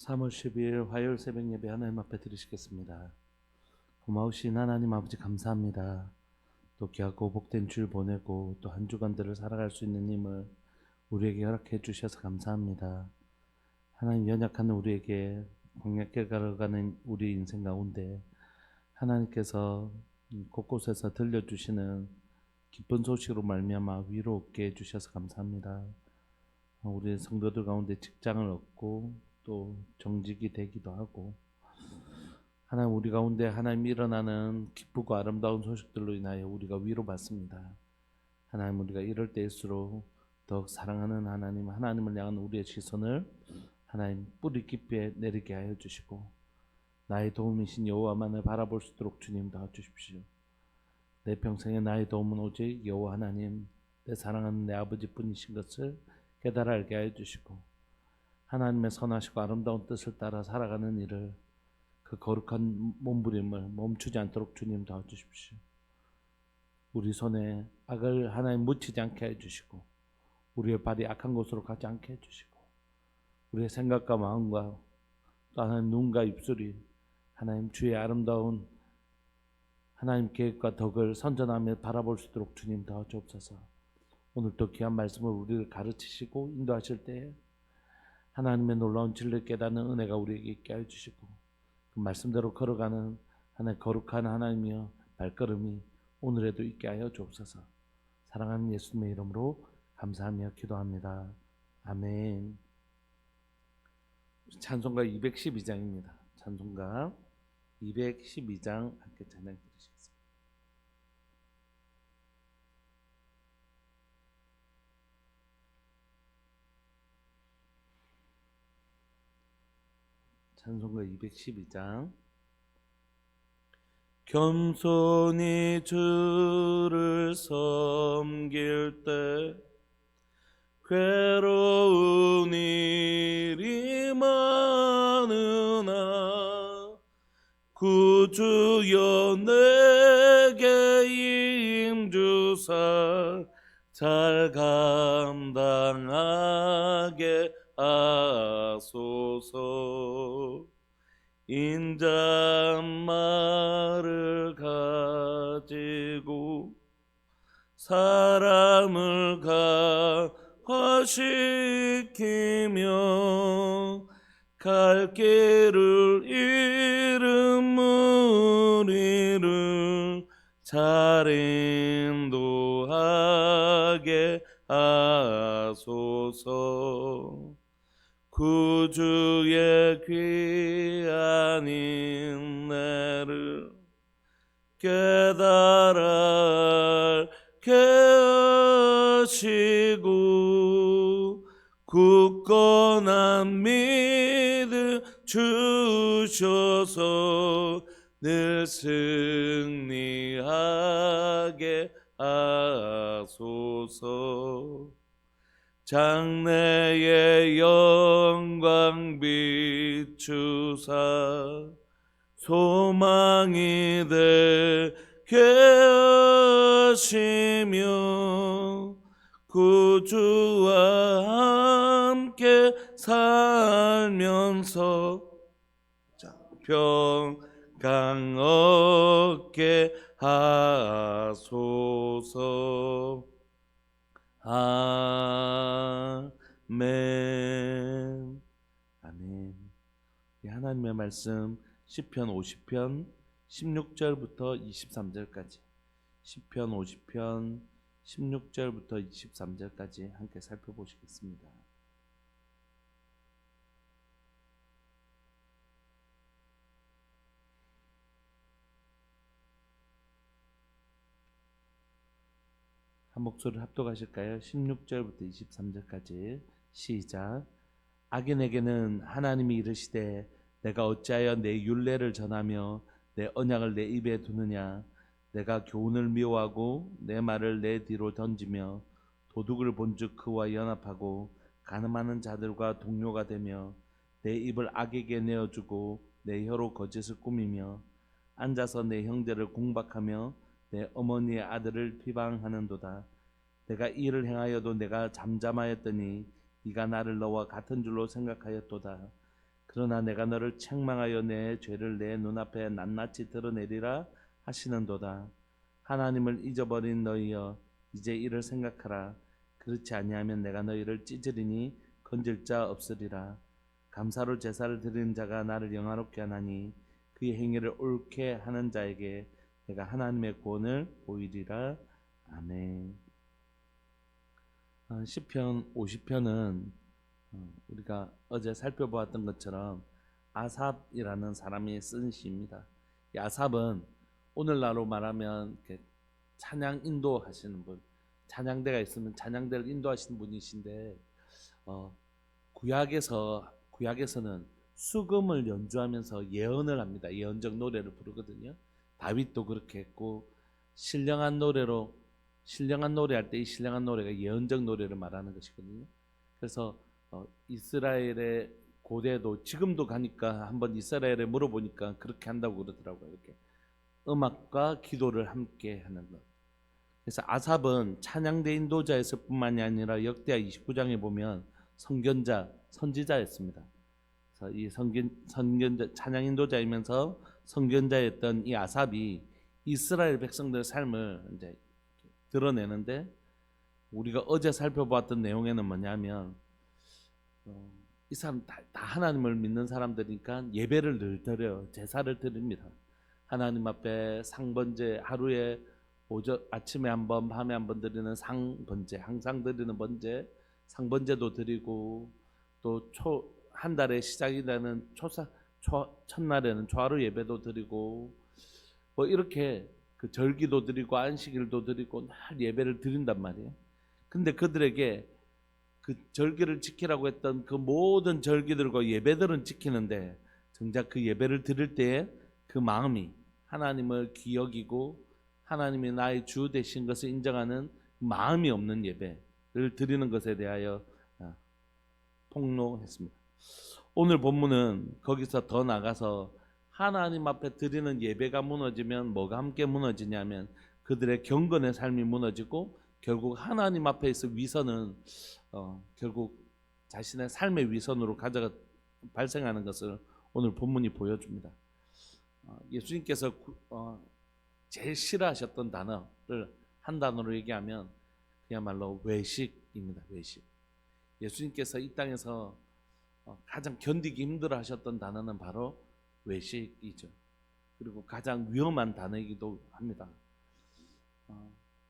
3월 12일 화요일 새벽 예배 하나님 앞에 드리시겠습니다. 고마우신 하나님 아버지 감사합니다. 또 귀하고 복된 주일 보내고 또 한 주간들을 살아갈 수 있는 힘을 우리에게 허락해 주셔서 감사합니다. 하나님 연약한 우리에게 광야길 걸어가는 우리 인생 가운데 하나님께서 곳곳에서 들려주시는 기쁜 소식으로 말미암아 위로 얻게 해주셔서 감사합니다. 우리 성도들 가운데 직장을 얻고 또 정직이 되기도 하고 하나님 우리 가운데 하나님 일어나는 기쁘고 아름다운 소식들로 인하여 우리가 위로받습니다. 하나님 우리가 이럴 때일수록 더욱 사랑하는 하나님을 향한 우리의 시선을 하나님 뿌리 깊이 내리게 하여 주시고 나의 도움이신 여호와만을 바라볼 수 있도록 주님 도와주십시오. 내 평생에 나의 도움은 오직 여호와 하나님 내 사랑하는 내 아버지뿐이신 것을 깨달아 알게 하여 주시고 하나님의 선하시고 아름다운 뜻을 따라 살아가는 일을 그 거룩한 몸부림을 멈추지 않도록 주님 도와주십시오. 우리 손에 악을 하나님 묻히지 않게 해주시고 우리의 발이 악한 곳으로 가지 않게 해주시고 우리의 생각과 마음과 또 하나님 눈과 입술이 하나님 주의 아름다운 하나님 계획과 덕을 선전하며 바라볼 수 있도록 주님 도와주옵소서. 오늘도 귀한 말씀을 우리를 가르치시고 인도하실 때에 하나님의 놀라운 진리를 깨닫는 은혜가 우리에게 있게 하여 주시고 그 말씀대로 걸어가는 하나님 거룩한 하나님이여 발걸음이 오늘에도 있게 하여 주옵소서. 사랑하는 예수님의 이름으로 감사하며 기도합니다. 아멘. 찬송가 212장입니다. 찬송가 212장 함께 찬양 드리시겠습니다. 찬송가 212장. 겸손히 주를 섬길 때 괴로운 일이 많으나 구주여 내게 임주사 잘 감당하게 하소서. 인자말을 가지고 사람을 가화시키며 갈 길을 잃은 무리를 잘 인도하게 하소서. 구주의 귀한 인내를 깨달아 알게 하시고 굳건한 믿음 주셔서 늘 승리하게 하소서. 장래의 영광 비추사 소망이 되게 하시며 구주와 함께 살면서 평강 얻게 하소서. 아멘. 아멘. 하나님의 말씀 시편 50편 16절부터 23절까지 시편 50편 16절부터 23절까지 함께 살펴보시겠습니다. 한 목소리를 합독하실까요? 16절부터 23절까지 시작. 악인에게는 하나님이 이르시되 내가 어찌하여 내 율례를 전하며 내 언약을 내 입에 두느냐. 내가 교훈을 미워하고 내 말을 내 뒤로 던지며 도둑을 본즉 그와 연합하고 간음하는 자들과 동료가 되며 내 입을 악에게 내어주고 내 혀로 거짓을 꾸미며 앉아서 내 형제를 공박하며 내 어머니의 아들을 비방하는도다. 내가 이 일을 행하여도 내가 잠잠하였더니 네가 나를 너와 같은 줄로 생각하였도다. 그러나 내가 너를 책망하여 내 죄를 내 눈앞에 낱낱이 드러내리라 하시는도다. 하나님을 잊어버린 너희여, 이제 이를 생각하라. 그렇지 아니하면 내가 너희를 찢으리니 건질 자 없으리라. 감사로 제사를 드리는 자가 나를 영화롭게 하나니 그의 행위를 옳게 하는 자에게 내가 하나님의 구원을 보이리라. 아멘. 시편 50편은 우리가 어제 살펴보았던 것처럼 아삽이라는 사람이 쓴 시입니다. 이 아삽은 오늘날로 말하면 이렇게 찬양 인도하시는 분, 찬양대가 있으면 찬양대를 인도하시는 분이신데 구약에서는 수금을 연주하면서 예언을 합니다. 예언적 노래를 부르거든요. 다윗도 그렇게 했고 신령한 노래할 때 이 신령한 노래가 예언적 노래를 말하는 것이거든요. 그래서 이스라엘의 고대도 지금도 가니까 한번 이스라엘에 물어보니까 그렇게 한다고 그러더라고요. 이렇게 음악과 기도를 함께 하는 것. 그래서 아삽은 찬양대 인도자였을 뿐만이 아니라 역대하 29장에 보면 선지자였습니다. 그래서 이 선견자, 찬양 인도자이면서 선견자였던 이 아삽이 이스라엘 백성들의 삶을 이제 드러내는데, 우리가 어제 살펴보았던 내용에는 뭐냐면 이 사람 다 하나님을 믿는 사람들이니까 예배를 늘 드려요. 제사를 드립니다. 하나님 앞에 상번제, 하루에 아침에 한 번, 밤에 한 번 드리는 상번제, 항상 드리는 번제, 상번제도 드리고, 또 한 달의 시작이 되는 첫날에는 초하루 예배도 드리고, 뭐 이렇게 그 절기도 드리고 안식일도 드리고 늘 예배를 드린단 말이에요. 근데 그들에게 그 절기를 지키라고 했던 그 모든 절기들과 예배들은 지키는데, 정작 그 예배를 드릴 때에 그 마음이 하나님을 기억이고 하나님이 나의 주 되신 것을 인정하는 마음이 없는 예배를 드리는 것에 대하여 폭로했습니다. 오늘 본문은 거기서 더 나가서 하나님 앞에 드리는 예배가 무너지면 뭐가 함께 무너지냐면 그들의 경건의 삶이 무너지고, 결국 하나님 앞에서 위선은 결국 자신의 삶의 위선으로 발생하는 것을 오늘 본문이 보여줍니다. 예수님께서 제일 싫어하셨던 단어를 한 단어로 얘기하면 그야말로 외식입니다. 외식. 예수님께서 이 땅에서 가장 견디기 힘들어하셨던 단어는 바로 외식이죠. 그리고 가장 위험한 단어이기도 합니다.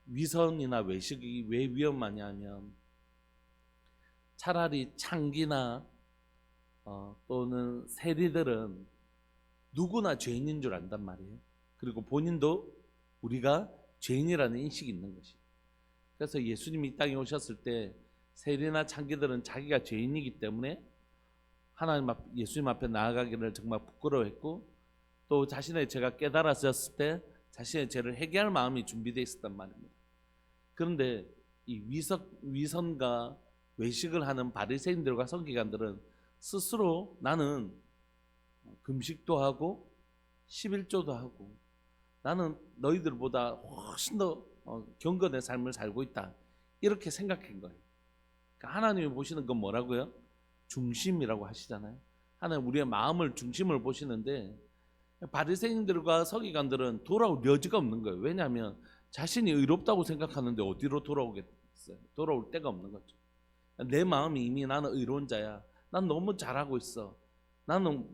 위선이나 외식이 왜 위험하냐면, 차라리 창기나 또는 세리들은 누구나 죄인인 줄 안단 말이에요. 그리고 본인도 우리가 죄인이라는 인식이 있는 것이. 그래서 예수님이 이 땅에 오셨을 때 세리나 창기들은 자기가 죄인이기 때문에 예수님 앞에 나아가기를 정말 부끄러워했고, 또 자신의 죄가 깨달아졌을 때 자신의 죄를 회개할 마음이 준비되어 있었단 말입니다. 그런데 이 위선과 외식을 하는 바리새인들과 서기관들은 스스로 나는 금식도 하고 11조도 하고 나는 너희들보다 훨씬 더 경건의 삶을 살고 있다, 이렇게 생각한 거예요. 그러니까 하나님이 보시는 건 뭐라고요? 중심이라고 하시잖아요. 하나님 우리의 마음을, 중심을 보시는데, 바리새인들과 서기관들은 돌아올 여지가 없는 거예요. 왜냐하면 자신이 의롭다고 생각하는데 어디로 돌아오겠어요? 돌아올 데가 없는 거죠. 내 마음이 이미 나는 의로운 자야, 난 너무 잘하고 있어, 나는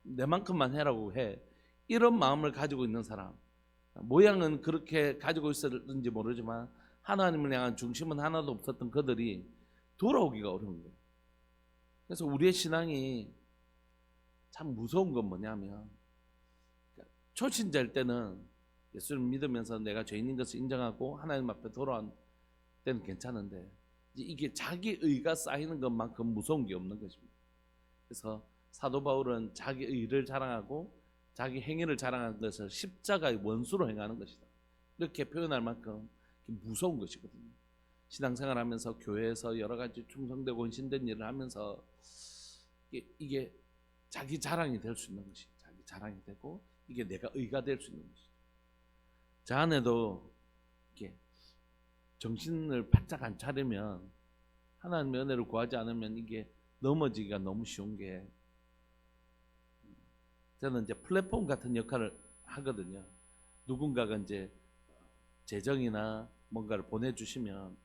내만큼만 해라고 해, 이런 마음을 가지고 있는 사람, 모양은 그렇게 가지고 있었는지 모르지만 하나님을 향한 중심은 하나도 없었던 그들이 돌아오기가 어려운 거예요. 그래서 우리의 신앙이 참 무서운 건 뭐냐면, 초신자일 때는 예수를 믿으면서 내가 죄인인 것을 인정하고 하나님 앞에 돌아온 때는 괜찮은데, 이게 자기 의가 쌓이는 것만큼 무서운 게 없는 것입니다. 그래서 사도 바울은 자기 의를 자랑하고 자기 행위를 자랑하는 것을 십자가의 원수로 행하는 것이다, 이렇게 표현할 만큼 무서운 것이거든요. 신앙생활하면서 교회에서 여러 가지 충성되고 헌신된 일을 하면서 이게 자기 자랑이 될 수 있는 것이, 자기 자랑이 되고 이게 내가 의가 될 수 있는 것이죠. 저 안에도 이렇게 정신을 바짝 안 차리면, 하나님의 은혜를 구하지 않으면 이게 넘어지기가 너무 쉬운 게, 저는 이제 플랫폼 같은 역할을 하거든요. 누군가가 이제 재정이나 뭔가를 보내주시면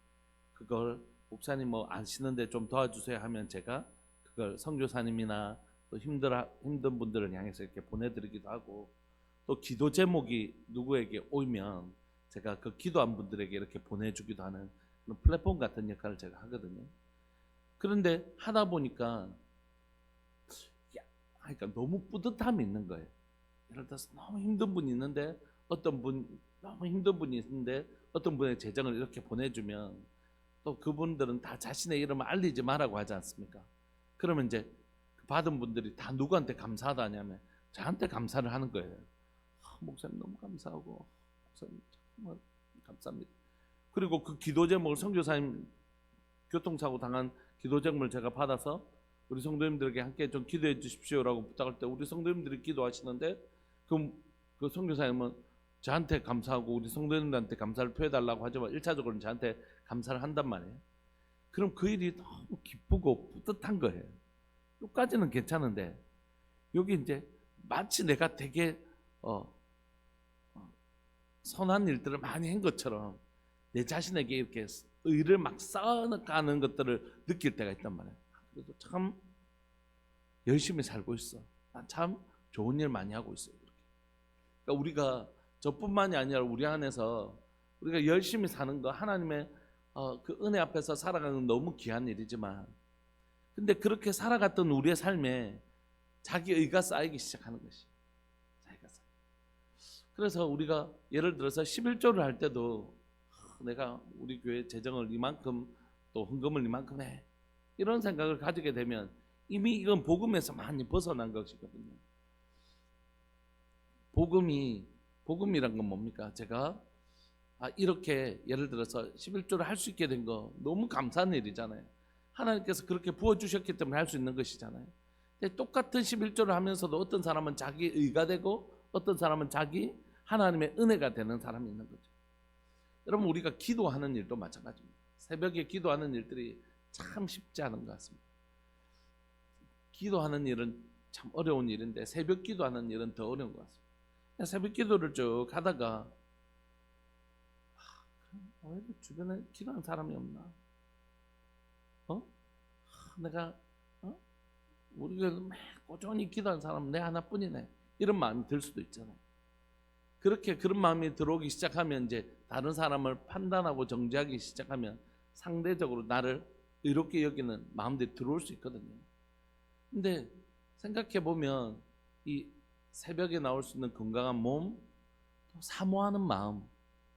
그걸 목사님 뭐 아시는데 좀 도와주세요 하면 제가 그걸 선교사님이나 또 힘든 분들을 향해서 이렇게 보내드리기도 하고, 또 기도 제목이 누구에게 오면 제가 그 기도한 분들에게 이렇게 보내주기도 하는 그런 플랫폼 같은 역할을 제가 하거든요. 그런데 하다 보니까 그러니까 너무 뿌듯함이 있는 거예요. 예를 들어서 너무 힘든 분이 있는데 너무 힘든 분이 있는데 어떤 분의 재정을 이렇게 보내주면 또 그분들은 다 자신의 이름을 알리지 말라고 하지 않습니까? 그러면 이제 받은 분들이 다 누구한테 감사하다 하냐면 저한테 감사를 하는 거예요. 목사님 너무 감사하고, 목사님 정말 감사합니다. 그리고 그 기도 제목을 선교사님 교통사고 당한 기도 제목을 제가 받아서 우리 성도님들에게 함께 좀 기도해 주십시오라고 부탁할 때 우리 성도님들이 기도하시는데 그 선교사님은 저한테 감사하고 우리 성도님들한테 감사를 표해달라고 하지만 1차적으로는 저한테 감사를 한단 말이에요. 그럼 그 일이 너무 기쁘고 뿌듯한 거예요. 여기까지는 괜찮은데 여기 이제 마치 내가 되게 선한 일들을 많이 한 것처럼 내 자신에게 이렇게 의를 막 쌓아가는 것들을 느낄 때가 있단 말이에요. 그래도 참 열심히 살고 있어. 난 참 좋은 일 많이 하고 있어요. 그러니까 우리가 저뿐만이 아니라 우리 안에서 우리가 열심히 사는 거 하나님의 그 은혜 앞에서 살아가는 건 너무 귀한 일이지만, 근데 그렇게 살아갔던 우리의 삶에 자기 의가 쌓이기 시작하는 것이. 자기가 쌓여. 그래서 우리가 예를 들어서 11조를 할 때도 내가 우리 교회 재정을 이만큼 또 헌금을 이만큼 해, 이런 생각을 가지게 되면 이미 이건 복음에서 많이 벗어난 것이거든요. 복음이란 건 뭡니까? 제가 이렇게 예를 들어서 11조를 할 수 있게 된 거 너무 감사한 일이잖아요. 하나님께서 그렇게 부어주셨기 때문에 할 수 있는 것이잖아요. 근데 똑같은 11조를 하면서도 어떤 사람은 자기 의가 되고 어떤 사람은 자기 하나님의 은혜가 되는 사람이 있는 거죠. 여러분, 우리가 기도하는 일도 마찬가지입니다. 새벽에 기도하는 일들이 참 쉽지 않은 것 같습니다. 기도하는 일은 참 어려운 일인데 새벽 기도하는 일은 더 어려운 것 같습니다. 새벽 기도를 쭉 하다가 왜 주변에 기도하는 사람이 없나? 내가 우리가 꾸준히 기도하는 사람은 내 하나뿐이네, 이런 마음이 들 수도 있잖아요. 그런 마음이 들어오기 시작하면 이제 다른 사람을 판단하고 정죄하기 시작하면 상대적으로 나를 의롭게 여기는 마음들이 들어올 수 있거든요. 근데 생각해 보면 이 새벽에 나올 수 있는 건강한 몸, 또 사모하는 마음,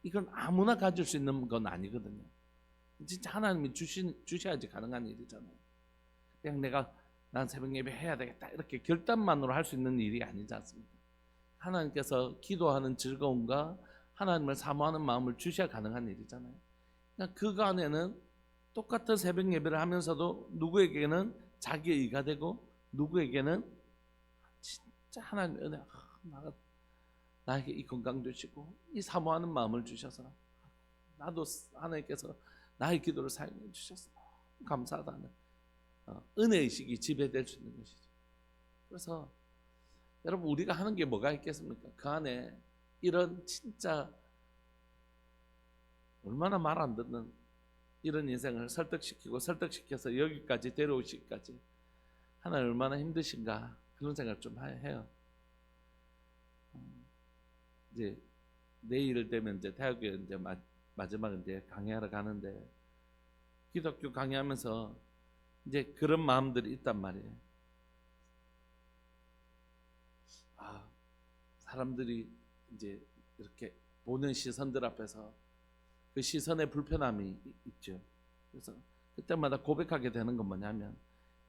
이건 아무나 가질 수 있는 건 아니거든요. 진짜 하나님이 주셔야지 가능한 일이잖아요. 그냥 난 새벽 예배 해야 되겠다 이렇게 결단만으로 할 수 있는 일이 아니지 않습니까? 하나님께서 기도하는 즐거움과 하나님을 사모하는 마음을 주셔야 가능한 일이잖아요. 그러니까 그 안에는 똑같은 새벽 예배를 하면서도 누구에게는 자기 의가 되고 누구에게는 진짜 하나님의 은혜, 나에게 이 건강 주시고 이 사모하는 마음을 주셔서 나도 하나님께서 나의 기도를 사용해 주셔서 감사하다는 은혜의식이 지배될 수 있는 것이죠. 그래서 여러분, 우리가 하는 게 뭐가 있겠습니까? 그 안에 이런 진짜 얼마나 말 안 듣는 이런 인생을 설득시켜서 여기까지 데려오시기까지 하나님 얼마나 힘드신가, 그런 생각을 좀 해요. 이제 내일 되면 이제 대학교에 이제 마지막 이제 강의하러 가는데 기독교 강의하면서 이제 그런 마음들이 있단 말이에요. 사람들이 이제 이렇게 보는 시선들 앞에서 그 시선의 불편함이 있죠. 그래서 그때마다 고백하게 되는 건 뭐냐면,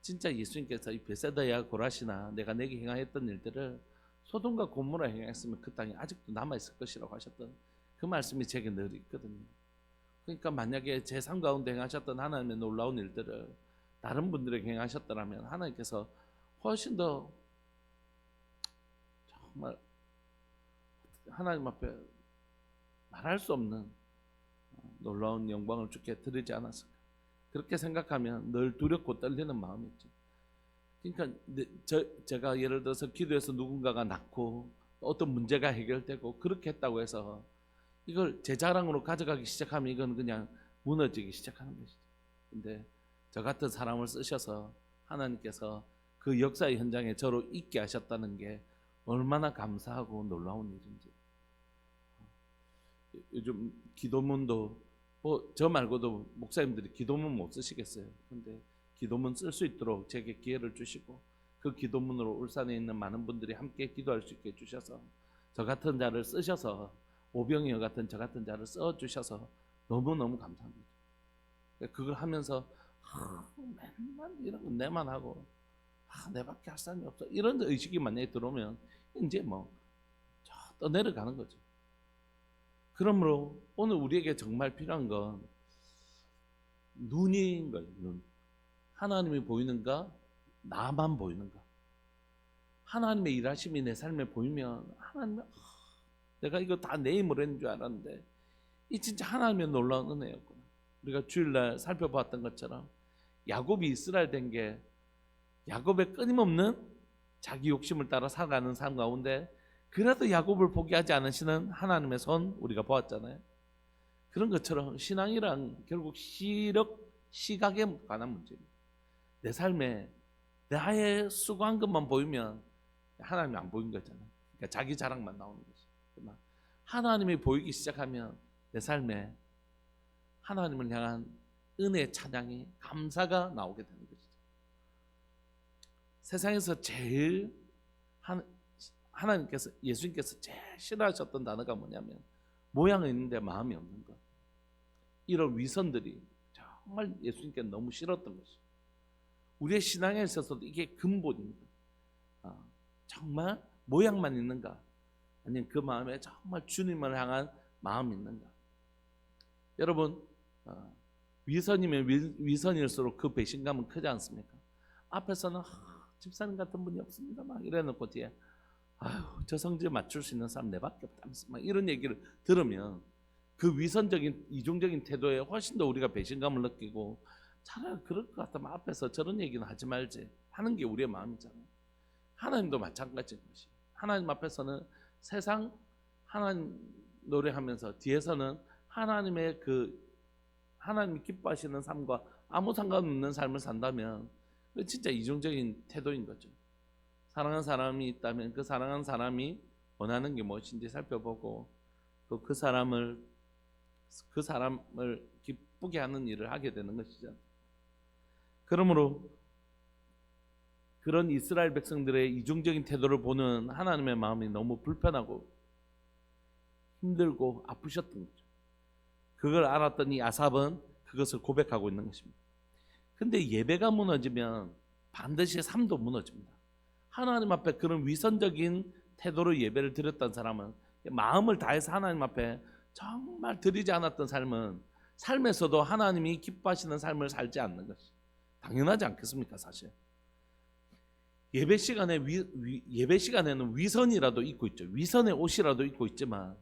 진짜 예수님께서 이 베세다야 고라시나 내가 내게 행하였던 일들을 소돔과 고모라 행했으면 그 땅이 아직도 남아있을 것이라고 하셨던 그 말씀이 제게 늘 있거든요. 그러니까 만약에 제 삶 가운데 행하셨던 하나님의 놀라운 일들을 다른 분들에게 행하셨더라면 하나님께서 훨씬 더 정말 하나님 앞에 말할 수 없는 놀라운 영광을 주께 드리지 않았을까, 그렇게 생각하면 늘 두렵고 떨리는 마음이 있죠. 그러니까 제가 예를 들어서 기도해서 누군가가 낳고 어떤 문제가 해결되고 그렇게 했다고 해서 이걸 제 자랑으로 가져가기 시작하면 이건 그냥 무너지기 시작하는 것이죠. 근데 저 같은 사람을 쓰셔서 하나님께서 그 역사의 현장에 저로 있게 하셨다는 게 얼마나 감사하고 놀라운 일인지. 요즘 기도문도 뭐 저 말고도 목사님들이 기도문 못 쓰시겠어요. 근데 기도문 쓸 수 있도록 제게 기회를 주시고 그 기도문으로 울산에 있는 많은 분들이 함께 기도할 수 있게 해주셔서 저 같은 자를 쓰셔서 오병이어 같은 저 같은 자를 써주셔서 너무너무 감사합니다. 그걸 하면서 맨날 이런 건 내만 하고 내밖에 할 사람이 없어 이런 의식이 만약에 들어오면 이제 뭐 떠내려가는 거죠. 그러므로 오늘 우리에게 정말 필요한 건 눈인 거예요. 눈. 하나님이 보이는가? 나만 보이는가? 하나님의 일하심이 내 삶에 보이면 하나님, 내가 이거 다 내 힘으로 했는 줄 알았는데 이 진짜 하나님의 놀라운 은혜였구나. 우리가 주일날 살펴봤던 것처럼 야곱이 이스라엘 된 게 야곱의 끊임없는 자기 욕심을 따라 살아가는 삶 가운데 그래도 야곱을 포기하지 않으시는 하나님의 손 우리가 보았잖아요. 그런 것처럼 신앙이란 결국 시각에 관한 문제입니다. 내 삶에 나의 수고한 것만 보이면 하나님이 안 보인 거잖아요. 그러니까 자기 자랑만 나오는 거죠. 그러나 하나님이 보이기 시작하면 내 삶에 하나님을 향한 은혜의 찬양이 감사가 나오게 되는 것이죠. 세상에서 제일 하나님께서 예수님께서 제일 싫어하셨던 단어가 뭐냐면 모양은 있는데 마음이 없는 것. 이런 위선들이 정말 예수님께 너무 싫었던 것이죠. 우리의 신앙에 있어서도 이게 근본입니다. 정말 모양만 있는가? 아니면 그 마음에 정말 주님을 향한 마음이 있는가? 여러분 위선이면 위선일수록 그 배신감은 크지 않습니까? 앞에서는 집사님 같은 분이 없습니다 막 이래놓고 뒤에 아유 저 성질에 맞출 수 있는 사람 내밖에 없다면서 막 이런 얘기를 들으면 그 위선적인 이중적인 태도에 훨씬 더 우리가 배신감을 느끼고 차라리 그럴 것 같으면 앞에서 저런 얘기는 하지 말지 하는 게 우리의 마음이잖아요. 하나님도 마찬가지인 것이 하나님 앞에서는 세상 하나님 노래하면서 뒤에서는 하나님의 하나님이 기뻐하시는 삶과 아무 상관없는 삶을 산다면 진짜 이중적인 태도인 거죠. 사랑하는 사람이 있다면 그 사랑하는 사람이 원하는 게 무엇인지 살펴보고 또 그 사람을 기쁘게 하는 일을 하게 되는 것이죠. 그러므로 그런 이스라엘 백성들의 이중적인 태도를 보는 하나님의 마음이 너무 불편하고 힘들고 아프셨던 거죠. 그걸 알았던 이 아삽은 그것을 고백하고 있는 것입니다. 근데 예배가 무너지면 반드시 삶도 무너집니다. 하나님 앞에 그런 위선적인 태도로 예배를 드렸던 사람은 마음을 다해서 하나님 앞에 정말 드리지 않았던 삶은 삶에서도 하나님이 기뻐하시는 삶을 살지 않는 것이 당연하지 않겠습니까? 사실 예배 시간에는 위선이라도 입고 있죠. 위선의 옷이라도 입고 있지만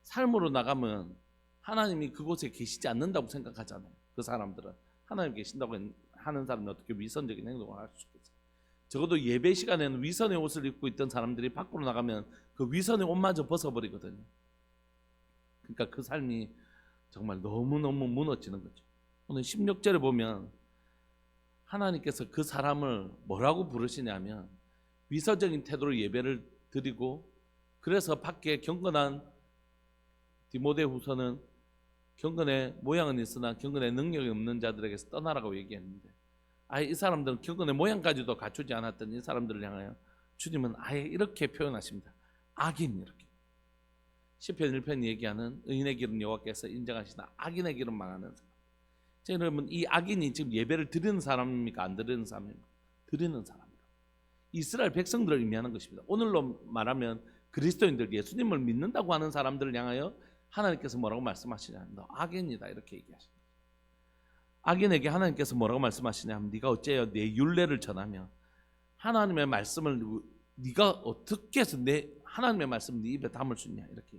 삶으로 나가면 하나님이 그곳에 계시지 않는다고 생각하잖아요. 그 사람들은 하나님 계신다고 하는 사람은 어떻게 위선적인 행동을 할 수 있겠어요? 적어도 예배 시간에는 위선의 옷을 입고 있던 사람들이 밖으로 나가면 그 위선의 옷마저 벗어버리거든요. 그러니까 그 삶이 정말 너무너무 무너지는 거죠. 오늘 16절에 보면 하나님께서 그 사람을 뭐라고 부르시냐면 위선적인 태도로 예배를 드리고 그래서 밖에 경건한 디모데후서는 경건의 모양은 있으나 경건의 능력이 없는 자들에게서 떠나라고 얘기했는데 아예 이 사람들은 경건의 모양까지도 갖추지 않았던 이 사람들을 향하여 주님은 아예 이렇게 표현하십니다. 악인 이렇게. 시편 1편 얘기하는 의인의 길은 여호와께서 인정하시나 악인의 길은 망하는 사람. 자, 여러분 이 악인이 지금 예배를 드리는 사람입니까? 안 드리는 사람입니까? 드리는 사람입니다. 이스라엘 백성들을 의미하는 것입니다. 오늘로 말하면 그리스도인들 예수님을 믿는다고 하는 사람들을 향하여 하나님께서 뭐라고 말씀하시냐? 너 악인이다 이렇게 얘기하십니다. 악인에게 하나님께서 뭐라고 말씀하시냐면 네가 어째요 내 율례를 전하며 하나님의 말씀을 네가 어떻게 해서 하나님의 말씀을 네 입에 담을 수 있냐 이렇게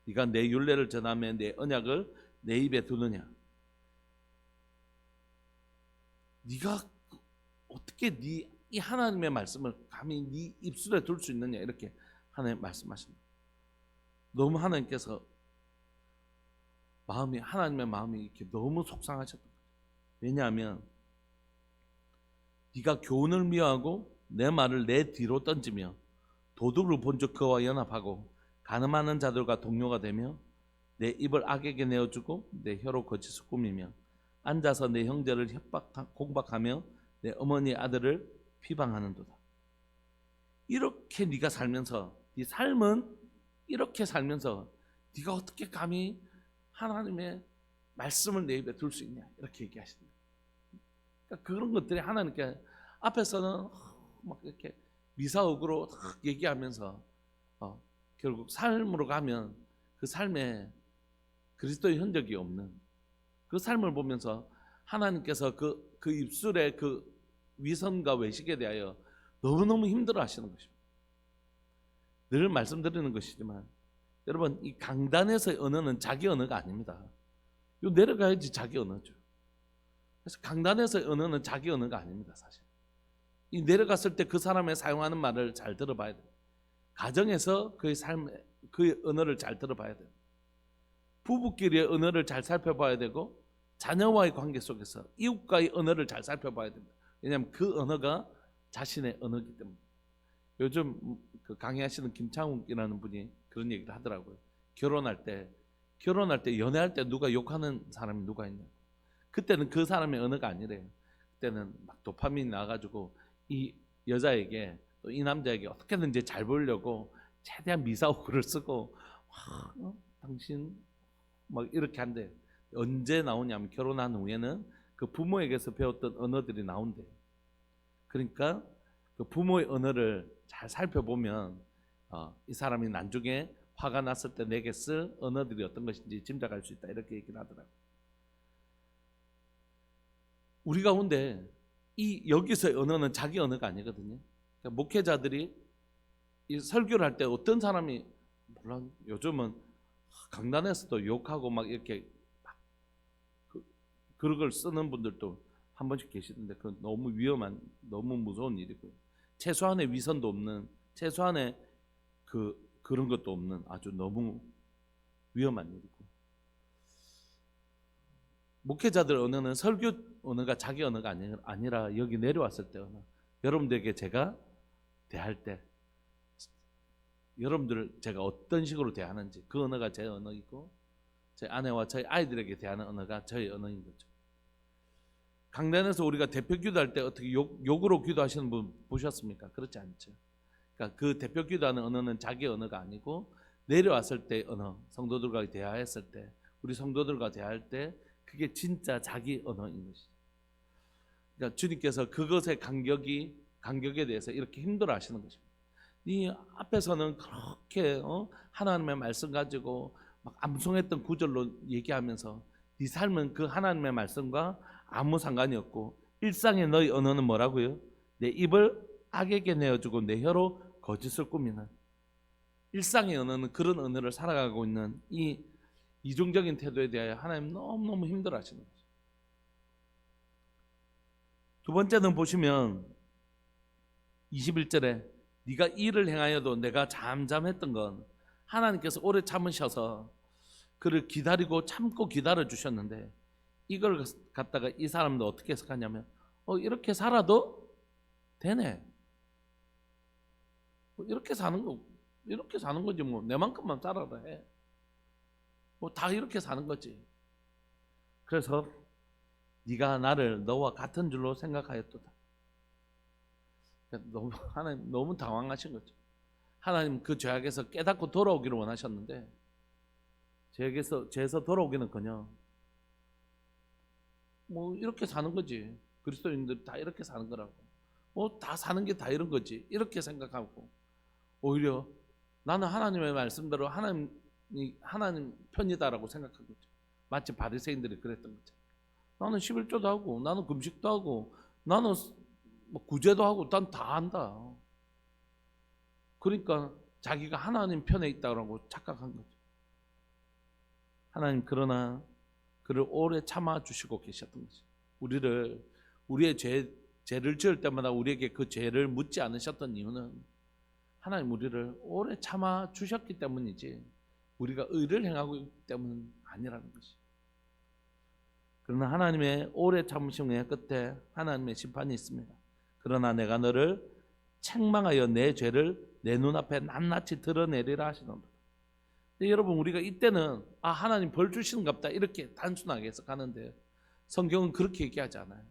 네가 내 율례를 전하며 내 언약을 내 입에 두느냐 네가 어떻게 이 하나님의 말씀을 감히 네 입술에 둘 수 있느냐 이렇게 하나님 말씀하십니다. 너무 하나님께서 하나님의 마음이 이렇게 너무 속상하셨던 거예요. 왜냐하면 네가 교훈을 미워하고 내 말을 내 뒤로 던지며 도둑을 본즉 그와 연합하고 간음하는 자들과 동료가 되며 내 입을 악에게 내어주고 내 혀로 거짓을 꾸미며 앉아서 내 형제를 공박하며 내 어머니 아들을 비방하는도다. 이렇게 네가 살면서 네 삶은 이렇게 살면서 네가 어떻게 감히 하나님의 말씀을 내 입에 둘 수 있냐 이렇게 얘기하십니다. 그러니까 그런 것들이 하나님께 앞에서는 막 이렇게 미사옥으로 얘기하면서 결국 삶으로 가면 그 삶에 그리스도의 흔적이 없는 그 삶을 보면서 하나님께서 그 입술의 그 위선과 외식에 대하여 너무너무 힘들어 하시는 것입니다. 늘 말씀드리는 것이지만 여러분 이 강단에서의 언어는 자기 언어가 아닙니다. 요 내려가야지 자기 언어죠. 그래서 강단에서의 언어는 자기 언어가 아닙니다. 사실 이 내려갔을 때 그 사람의 사용하는 말을 잘 들어봐야 돼요. 가정에서 그의 삶의 그의 언어를 잘 들어봐야 돼요. 부부끼리의 언어를 잘 살펴봐야 되고 자녀와의 관계 속에서 이웃과의 언어를 잘 살펴봐야 됩니다. 왜냐하면 그 언어가 자신의 언어이기 때문에. 요즘 그 강의하시는 김창욱이라는 분이 그런 얘기를 하더라고요. 결혼할 때 연애할 때 누가 욕하는 사람이 누가 있냐. 그때는 그 사람의 언어가 아니래요. 그때는 막 도파민이 나가지고 이 여자에게 또 이 남자에게 어떻게든지 잘 보이려고 최대한 미사오구를 쓰고 당신 막 이렇게 한대. 언제 나오냐면 결혼한 후에는 그 부모에게서 배웠던 언어들이 나온대요. 그러니까 그 부모의 언어를 잘 살펴보면 이 사람이 나중에 화가 났을 때 내게 쓸 언어들이 어떤 것인지 짐작할 수 있다 이렇게 얘기를 하더라고요. 우리 가운데 이 여기서의 언어는 자기 언어가 아니거든요. 그러니까 목회자들이 이 설교를 할 때 어떤 사람이 물론 요즘은 강단에서도 욕하고 막 이렇게 막 그런 걸 쓰는 분들도 한 번씩 계시던데 그건 너무 위험한 너무 무서운 일이고요. 최소한의 위선도 없는 최소한의 그런 것도 없는 아주 너무 위험한 일이고 목회자들 언어는 설교 언어가 자기 언어가 아니라 여기 내려왔을 때 언어 여러분들에게 제가 대할 때 여러분들을 제가 어떤 식으로 대하는지 그 언어가 제 언어이고 제 아내와 저희 아이들에게 대하는 언어가 저희 언어인 거죠. 강단에서 우리가 대표 기도할 때 어떻게 욕으로 기도하시는 분 보셨습니까? 그렇지 않죠. 그러니까 그 대표 기도하는 언어는 자기 언어가 아니고 내려왔을 때 언어 성도들과 대화했을 때 우리 성도들과 대화할 때 그게 진짜 자기 언어인 것이죠. 그러니까 주님께서 그것의 간격에 대해서 이렇게 힘들어 하시는 것입니다. 네 앞에서는 그렇게 하나님의 말씀 가지고 막 암송했던 구절로 얘기하면서 네 삶은 그 하나님의 말씀과 아무 상관이 없고 일상의 너희 언어는 뭐라고요? 내 입을 악에게 내어주고 내 혀로 거짓을 꾸미는 일상의 언어는 그런 언어를 살아가고 있는 이 이중적인 태도에 대하여 하나님 너무너무 힘들어 하시는 거죠. 두 번째는 보시면 21절에 네가 일을 행하여도 내가 잠잠했던 건 하나님께서 오래 참으셔서 그를 기다리고 참고 기다려 주셨는데 이걸 갖다가 이 사람도 어떻게 해석하냐면 이렇게 살아도 되네. 이렇게 사는 거지 뭐 내만큼만 살아라 해. 뭐 다 이렇게 사는 거지. 그래서 네가 나를 너와 같은 줄로 생각하였도다. 하나님 너무 당황하신 거죠. 하나님 그 죄악에서 깨닫고 돌아오기를 원하셨는데 죄에서 돌아오기는커녕 뭐 이렇게 사는 거지. 그리스도인들 다 이렇게 사는 거라고. 뭐 다 사는 게 다 이런 거지. 이렇게 생각하고 오히려 나는 하나님의 말씀대로 하나님 편이다라고 생각한 거죠. 마치 바리새인들이 그랬던 거죠. 나는 11조도 하고 나는 금식도 하고 나는 뭐 구제도 하고 난 다 한다. 그러니까 자기가 하나님 편에 있다고 착각한 거죠. 하나님 그러나 그를 오래 참아 주시고 계셨던 거죠. 우리의 죄를 지을 때마다 우리에게 그 죄를 묻지 않으셨던 이유는 하나님 우리를 오래 참아 주셨기 때문이지 우리가 의를 행하고 있기 때문은 아니라는 것이. 그러나 하나님의 오래 참으심의 끝에 하나님의 심판이 있습니다. 그러나 내가 너를 책망하여 내 죄를 내 눈앞에 낱낱이 드러내리라 하시는다. 여러분 우리가 이때는 하나님 벌 주시는갑다 이렇게 단순하게 해석하는데 성경은 그렇게 얘기하지 않아요.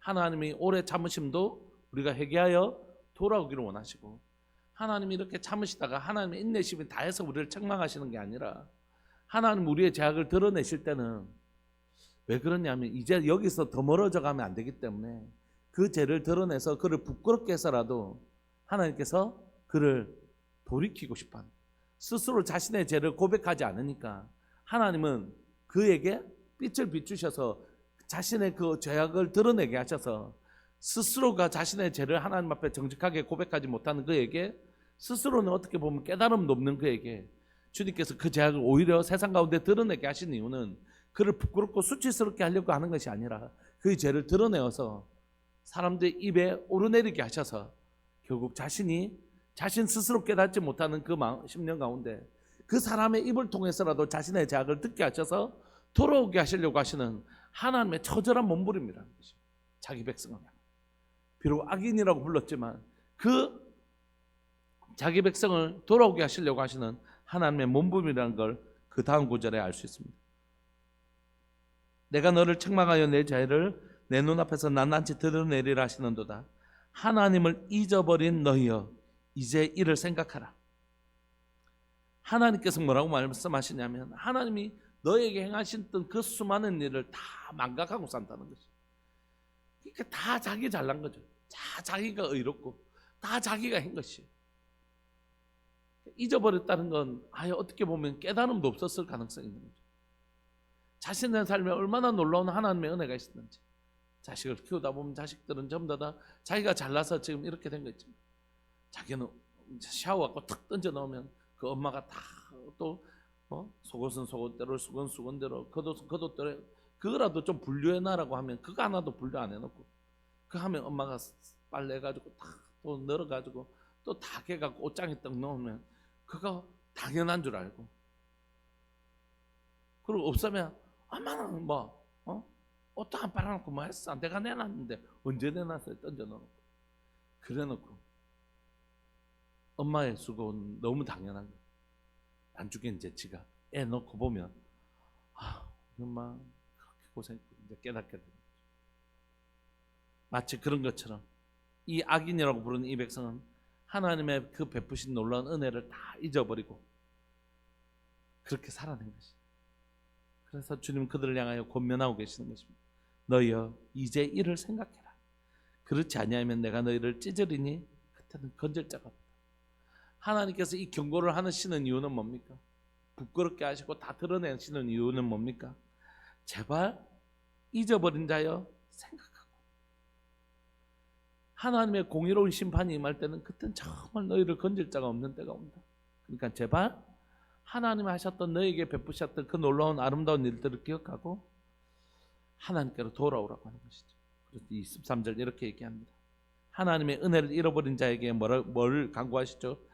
하나님이 오래 참으심도 우리가 회개하여 돌아오기를 원하시고 하나님이 이렇게 참으시다가 하나님의 인내심이 다해서 우리를 책망하시는 게 아니라 하나님 우리의 죄악을 드러내실 때는 왜 그러냐면 이제 여기서 더 멀어져 가면 안 되기 때문에 그 죄를 드러내서 그를 부끄럽게 해서라도 하나님께서 그를 돌이키고 싶어 합니다. 스스로 자신의 죄를 고백하지 않으니까 하나님은 그에게 빛을 비추셔서 자신의 그 죄악을 드러내게 하셔서 스스로가 자신의 죄를 하나님 앞에 정직하게 고백하지 못하는 그에게 스스로는 어떻게 보면 깨달음도 없는 그에게 주님께서 그 죄악을 오히려 세상 가운데 드러내게 하신 이유는 그를 부끄럽고 수치스럽게 하려고 하는 것이 아니라 그의 죄를 드러내어서 사람들 입에 오르내리게 하셔서 결국 자신이 자신 스스로 깨닫지 못하는 그 심령 가운데 그 사람의 입을 통해서라도 자신의 죄악을 듣게 하셔서 돌아오게 하시려고 하시는 하나님의 처절한 몸부림이라는 것입니다. 자기 백성을 비록 악인이라고 불렀지만 그 자기 백성을 돌아오게 하시려고 하시는 하나님의 몸부림이라는 걸 그 다음 구절에 알 수 있습니다. 내가 너를 책망하여 내 죄를 내 눈앞에서 낱낱이 드러내리라 하시는도다. 하나님을 잊어버린 너희여 이제 이를 생각하라. 하나님께서 뭐라고 말씀하시냐면 하나님이 너에게 행하셨던 그 수많은 일을 다 망각하고 산다는 것이죠. 그러니까 다 자기 잘난 거죠. 다 자기가 의롭고 다 자기가 한 것이에요. 잊어버렸다는 건 아예 어떻게 보면 깨달음도 없었을 가능성이 있는 거죠. 자신의 삶에 얼마나 놀라운 하나님의 은혜가 있었는지. 자식을 키우다 보면 자식들은 전부 다 자기가 잘나서 지금 이렇게 된 거 있죠. 자기는 샤워하고 탁 던져 넣으면 그 엄마가 다 또 속옷은 속옷대로 수건 수건대로 겉옷은 겉옷대로 그거라도 좀 분류해놔라고 하면 그거 하나도 분류 안 해놓고 그 하면 엄마가 빨래해가지고 탁 또 널어가지고 또 다 개갖고 옷장에 딱 넣으면 그거 당연한 줄 알고 그리고 없으면 엄마는 옷도 안 빨아놓고 뭐 했어? 내가 내놨는데 언제 내놨어요? 던져놓고 그래놓고 엄마의 수고는 너무 당연한 거예요. 나중에 이제 지가 애 놓고 보면 엄마 그렇게 고생했고 이제 깨닫게 되는 거죠. 마치 그런 것처럼 이 악인이라고 부르는 이 백성은 하나님의 그 베푸신 놀라운 은혜를 다 잊어버리고 그렇게 살아낸 것이죠. 그래서 주님 그들을 향하여 권면하고 계시는 것입니다. 너희여 이제 이를 생각해라. 그렇지 아니하면 내가 너희를 찢으리니 그때는 건질 자가 없다. 하나님께서 이 경고를 하시는 이유는 뭡니까? 부끄럽게 하시고 다 드러내시는 이유는 뭡니까? 제발 잊어버린 자여 생각하고 하나님의 공의로운 심판이 임할 때는 그때는 정말 너희를 건질 자가 없는 때가 온다. 그러니까 제발 하나님이 하셨던 너에게 베푸셨던 그 놀라운 아름다운 일들을 기억하고 하나님께로 돌아오라고 하는 것이죠. 그래서 23절 이렇게 얘기합니다. 하나님의 은혜를 잃어버린 자에게 뭘 강구하시죠?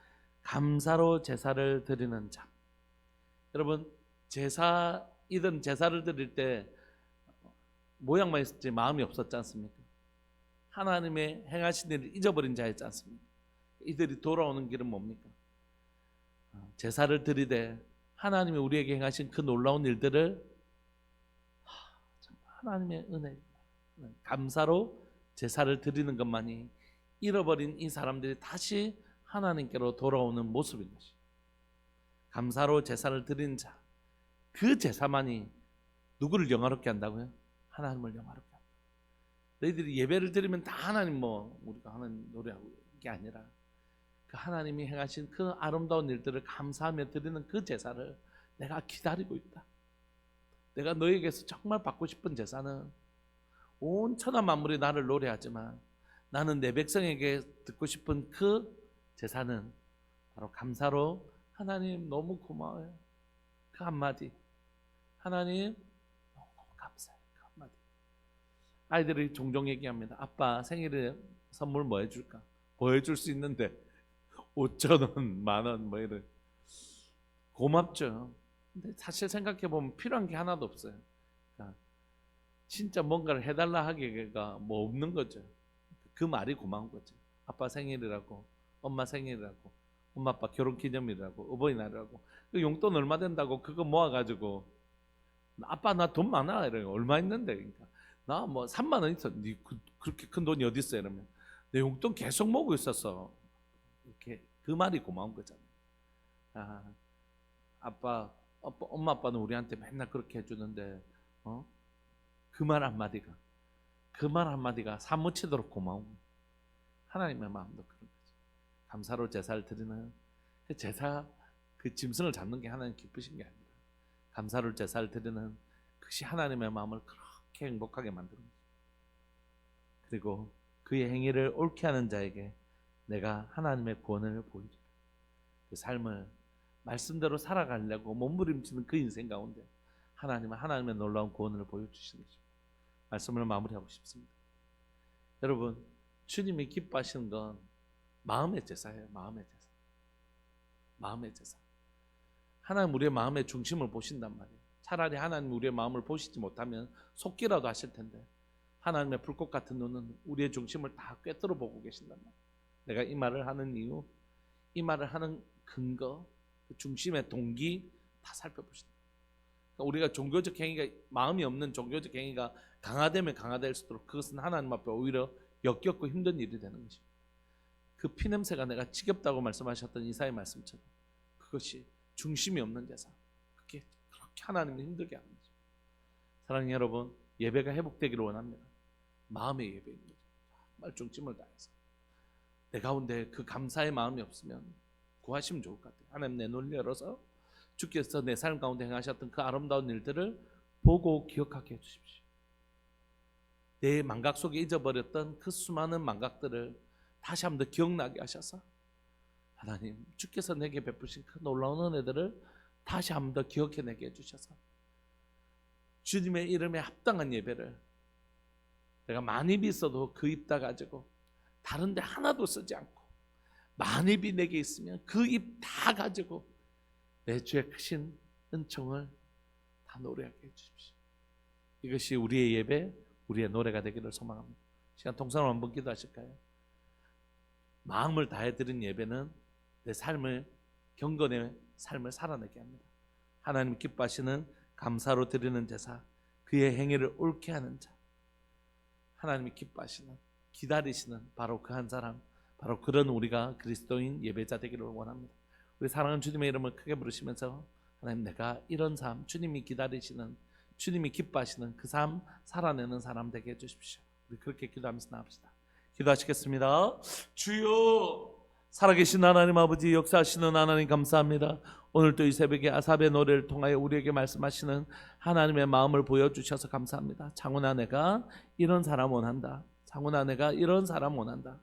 감사로 제사를 드리는 자. 여러분 제사이든 제사를 드릴 때 모양만 있었지 마음이 없었지 않습니까? 하나님의 행하신 일을 잊어버린 자였지 않습니까? 이들이 돌아오는 길은 뭡니까? 제사를 드리되 하나님이 우리에게 행하신 그 놀라운 일들을 하나님의 은혜 감사로 제사를 드리는 것만이 잃어버린 이 사람들이 다시 하나님께로 돌아오는 모습인 것입니다. 감사로 제사를 드리는 자, 그 제사만이 누구를 영화롭게 한다고요? 하나님을 영화롭게 한다. 너희들이 예배를 드리면 다 하나님 우리가 하는 노래하고 이게 아니라 그 하나님이 행하신 그 아름다운 일들을 감사하며 드리는 그 제사를 내가 기다리고 있다. 내가 너에게서 정말 받고 싶은 제사는 온 천하 만물이 나를 노래하지만 나는 내 백성에게 듣고 싶은 그 제사는 바로 감사로 하나님 너무 고마워요. 그 한마디 하나님 너무 감사해요. 그 한마디 아이들이 종종 얘기합니다. 아빠 생일에 선물 뭐 해줄까? 뭐 해줄 수 있는데 5천 원, 만 원 뭐 이런. 고맙죠. 근데 사실 생각해 보면 필요한 게 하나도 없어요. 그러니까 진짜 뭔가를 해달라 하기가 뭐 없는 거죠. 그 말이 고마운 거죠. 아빠 생일이라고, 엄마 생일이라고, 엄마 아빠 결혼기념일이라고, 어버이날이라고, 그 용돈 얼마 된다고 그거 모아가지고 아빠 나 돈 많아 이래요. 얼마 있는데? 그러니까 나 뭐 3만 원 있어. 니 그렇게 큰 돈이 어디 있어? 이러면 내 용돈 계속 모으고 있었어. 이렇게 그 말이 고마운 거잖아요. 아, 엄마 아빠는 우리한테 맨날 그렇게 해주는데 그 말 한마디가 사무치도록 고마운 거예요. 하나님의 마음도 그런 거죠. 감사로 제사를 드리는 그 제사, 그 짐승을 잡는 게 하나님 기쁘신 게 아니라 감사로 제사를 드리는 그것이 하나님의 마음을 그렇게 행복하게 만드는 거죠. 그리고 그의 행위를 옳게 하는 자에게 내가 하나님의 구원을 보이리라. 그 삶을 말씀대로 살아가려고 몸부림치는 그 인생 가운데 하나님은 하나님의 놀라운 구원을 보여주시는 거죠. 말씀을 마무리하고 싶습니다. 여러분, 주님이 기뻐하시는 건 마음의 제사예요. 마음의 제사. 마음의 제사. 하나님 우리의 마음의 중심을 보신단 말이에요. 차라리 하나님 우리의 마음을 보시지 못하면 속기라도 하실 텐데 하나님의 불꽃 같은 눈은 우리의 중심을 다 꿰뚫어 보고 계신단 말이에요. 내가 이 말을 하는 이유, 이 말을 하는 근거, 그 중심의 동기 다 살펴보신다. 그러니까 우리가 종교적 행위가, 마음이 없는 종교적 행위가 강화되면 강화될수록 그것은 하나님 앞에 오히려 역겹고 힘든 일이 되는 것입니다. 그 피냄새가 내가 지겹다고 말씀하셨던 이사의 말씀처럼 그것이 중심이 없는 제사, 그게 그렇게 하나님을 힘들게 하는 거죠. 사랑하는 여러분, 예배가 회복되기를 원합니다. 마음의 예배입니다. 정말 중심을 다해서 내 가운데 그 감사의 마음이 없으면 구하시면 좋을 것 같아요. 하나님, 내 눈을 열어서 주께서 내 삶 가운데 행하셨던 그 아름다운 일들을 보고 기억하게 해주십시오. 내 망각 속에 잊어버렸던 그 수많은 망각들을 다시 한번 더 기억나게 하셔서 하나님, 주께서 내게 베푸신 그 놀라운 은혜들을 다시 한번 더 기억해내게 해주셔서 주님의 이름에 합당한 예배를, 내가 많이 빚어도 그 입 다 가지고 다른 데 하나도 쓰지 않고 많이 빚 내게 있으면 그 입 다 가지고 내 주의 크신 은총을 다 노래하게 해주십시오. 이것이 우리의 예배, 우리의 노래가 되기를 소망합니다. 시간 통성으로 한번 기도하실까요? 마음을 다해 드린 예배는 내 삶을, 경건의 삶을 살아내게 합니다. 하나님 기뻐하시는 감사로 드리는 제사, 그의 행위를 옳게 하는 자, 하나님이 기뻐하시는, 기다리시는 바로 그 한 사람, 바로 그런 우리가 그리스도인 예배자 되기를 원합니다. 우리 사랑하는 주님의 이름을 크게 부르시면서 하나님, 내가 이런 삶, 주님이 기다리시는, 주님이 기뻐하시는 그 삶 살아내는 사람 되게 해주십시오. 우리 그렇게 기도하면서 나갑시다. 기도하시겠습니다. 주여, 살아계신 하나님 아버지, 역사하시는 하나님 감사합니다. 오늘 또 이 새벽에 아삽의 노래를 통하여 우리에게 말씀하시는 하나님의 마음을 보여주셔서 감사합니다. 장훈아, 내가 이런 사람 원한다. 장훈아, 내가 이런 사람 원한다.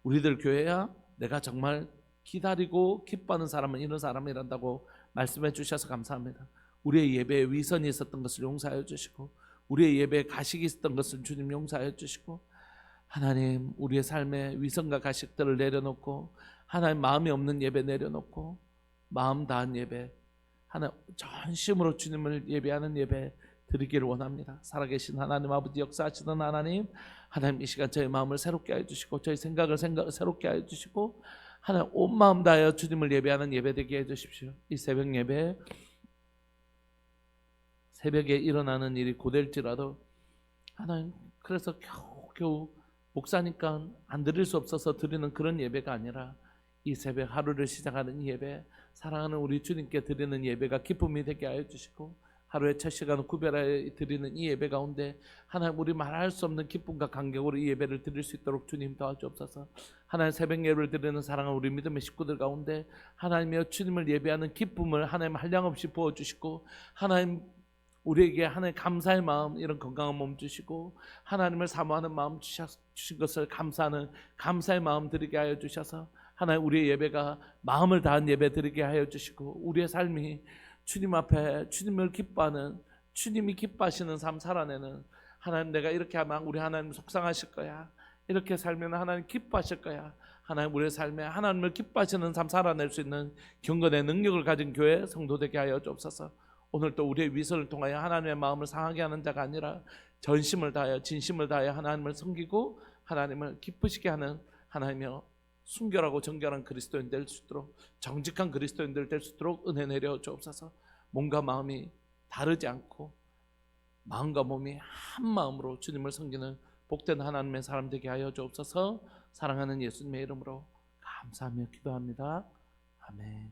우리들 교회야, 내가 정말 기다리고 기뻐하는 사람은 이런 사람이란다고 말씀해 주셔서 감사합니다. 우리의 예배에 위선이 있었던 것을 용서하여 주시고, 우리의 예배에 가식이 있었던 것을 주님 용서하여 주시고, 하나님, 우리의 삶에 위선과 가식들을 내려놓고, 하나님 마음이 없는 예배 내려놓고 마음 다한 예배, 하나님 전심으로 주님을 예배하는 예배 드리기를 원합니다. 살아계신 하나님 아버지, 역사하시는 하나님, 하나님 이 시간 저희 마음을 새롭게 하여 주시고 저희 생각을 새롭게 하여 주시고 하나님 온 마음 다하여 주님을 예배하는 예배 되게 해 주십시오. 이 새벽 예배, 새벽에 일어나는 일이 고될지라도 하나님, 그래서 겨우 목사니까 안 드릴 수 없어서 드리는 그런 예배가 아니라 이 새벽 하루를 시작하는 예배, 사랑하는 우리 주님께 드리는 예배가 기쁨이 되게 하여 주시고, 하루의 첫 시간을 구별하여 드리는 이 예배 가운데 하나님, 우리 말할 수 없는 기쁨과 감격으로 이 예배를 드릴 수 있도록 주님 도와주옵소서. 하나님, 새벽 예배를 드리는 사랑하는 우리 믿음의 식구들 가운데 하나님이여 주님을 예배하는 기쁨을 하나님 한량없이 부어주시고, 하나님 우리에게 하나님 감사의 마음, 이런 건강한 몸 주시고 하나님을 사모하는 마음 주신 것을 감사하는 감사의 마음 드리게 하여 주셔서 하나님, 우리의 예배가 마음을 다한 예배 드리게 하여 주시고, 우리의 삶이 주님 앞에 주님을 기뻐하는, 주님이 기뻐하시는 삶 살아내는 하나님 내가 이렇게 하면 우리 하나님 속상하실 거야. 이렇게 살면 하나님 기뻐하실 거야. 하나님 우리의 삶에 하나님을 기뻐하시는 삶 살아낼 수 있는 경건의 능력을 가진 교회 성도 되게 하여 주옵소서. 오늘 또 우리의 위선을 통하여 하나님의 마음을 상하게 하는 자가 아니라 전심을 다하여 진심을 다하여 하나님을 섬기고 하나님을 기쁘시게 하는 하나님의 순결하고 정결한 그리스도인 될 수 있도록, 정직한 그리스도인들 될 수 있도록 은혜 내려 주옵소서. 몸과 마음이 다르지 않고 마음과 몸이 한 마음으로 주님을 섬기는 복된 하나님의 사람 되게 하여 주옵소서. 사랑하는 예수님의 이름으로 감사하며 기도합니다. 아멘.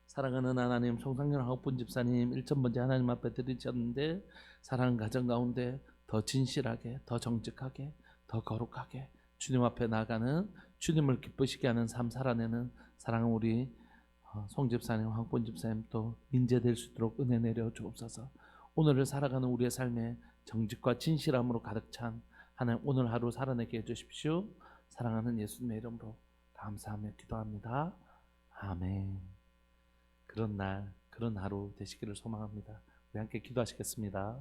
사랑하는 하나님, 송상렬 하옥분 집사님 1,000번째 하나님 앞에 드리셨는데 사랑하는 가정 가운데 더 진실하게, 더 정직하게, 더 거룩하게 주님 앞에 나가는, 주님을 기쁘시게 하는 삶 살아내는 사랑하는 우리 송 집사님, 하옥분 집사님 또 인재될 수 있도록 은혜 내려 주옵소서. 오늘을 살아가는 우리의 삶에 정직과 진실함으로 가득 찬 하나님 오늘 하루 살아내게 해주십시오. 사랑하는 예수님의 이름으로 감사하며 기도합니다. 아멘. 그런 날, 그런 하루 되시기를 소망합니다. 우리 함께 기도하시겠습니다.